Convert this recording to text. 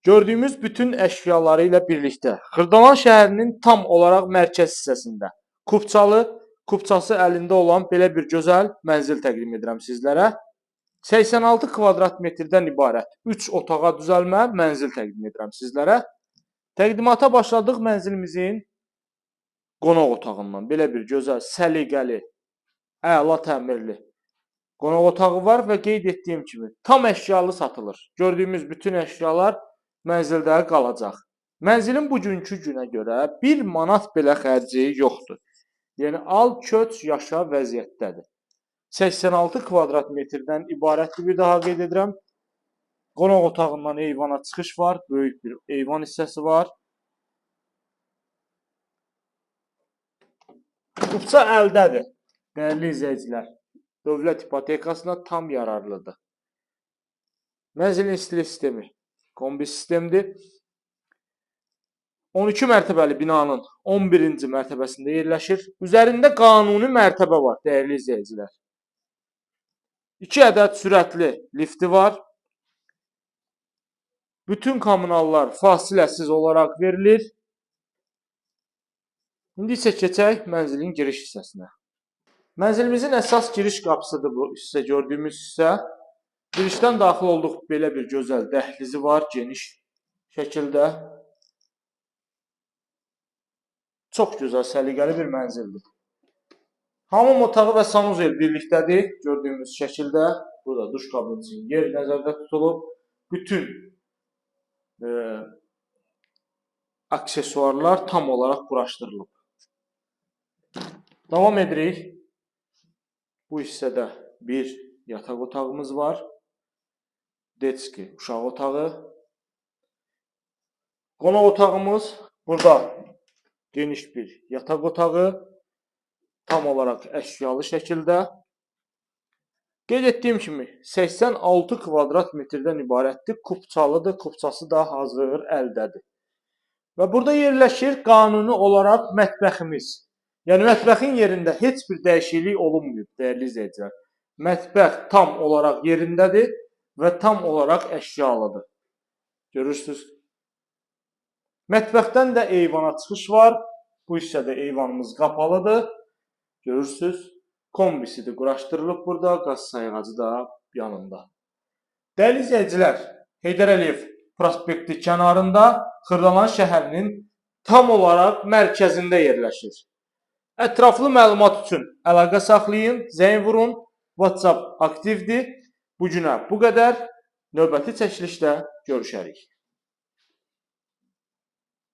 Gördüyümüz bütün əşyaları ilə birlikdə Xırdalan şəhərinin tam olaraq mərkəz hissəsində Kupçası əlində olan belə bir gözəl mənzil təqdim edirəm sizlərə. 86 kvadrat metrdən ibarət 3 otağa düzəlmə mənzil təqdim edirəm sizlərə. Təqdimata başladıq mənzilimizin qonaq otağından. Belə bir gözəl, səliqəli, əla təmirli qonaq otağı var və qeyd etdiyim kimi tam əşyalı satılır. Gördüyümüz bütün əşyalar mənzildə qalacaq. Mənzilin bugünkü günə görə 1 manat belə xərci yoxdur. Yəni al, köç, yaşa vəziyyətdədir. 86 kvadrat metrdən ibarətli bir daha qeyd edirəm. Qonaq otağından eyvana çıxış var, böyük bir eyvan hissəsi var. Kupça əldədir, dəyərli izləyicilər. Dövlət ipotekasına tam yararlıdır. Mənzilin istili sistemi kombi sistemdir. 12 mərtəbəli binanın 11-ci mərtəbəsində yerləşir. Üzərində qanuni mərtəbə var, dəyərli izləyicilər. 2 ədəd sürətli lifti var. Bütün kommunallar fasiləsiz olaraq verilir. İndi isə keçək mənzilin giriş hissəsinə. Mənzilimizin əsas giriş qapısıdır bu hissə, gördüyümüz hissə. Girişdən daxil olduq, belə bir gözəl dəhlizi var, geniş şəkildə. Çox gözəl, səliqəli bir mənzildir. Hamam otağı və sanuzel birlikdədir, gördüyümüz şəkildə. Burada duş kabini üçün yer nəzərdə tutulub. Bütün aksesuarlar tam olaraq quraşdırılıb. Davam edirik. Bu hissədə bir yataq otağımız var. Detski uşaq otağı. Qonaq otağımız burada geniş bir yataq otağı. Tam olaraq əşyalı şəkildə. Qeyd etdiyim kimi 86 kvadrat metrdən ibarətdir. Kupçalıdır. Kupçası da hazır əldədir. Və burada yerləşir qanuni olaraq mətbəximiz. Yəni mətbəxin yerində heç bir dəyişiklik olunmuyor, dəyərli izləyicilər. Mətbəx tam olaraq yerindədir və tam olaraq əşyalıdır. Görürsünüz. Mətbəxdən də eyvana çıxış var. Bu hissədə eyvanımız qapalıdır. Görürsünüz. Kombisi də quraşdırılıb burada. Qaz sayğacı da yanında. Dəyərli izləyicilər, Heydər Əliyev prospekti kənarında Xırdalan şəhərinin tam olaraq mərkəzində yerləşir. Ətraflı məlumat üçün əlaqə saxlayın, zəng vurun, WhatsApp aktivdir. Bu günə bu qədər. Növbəti çəkilişdə görüşərik.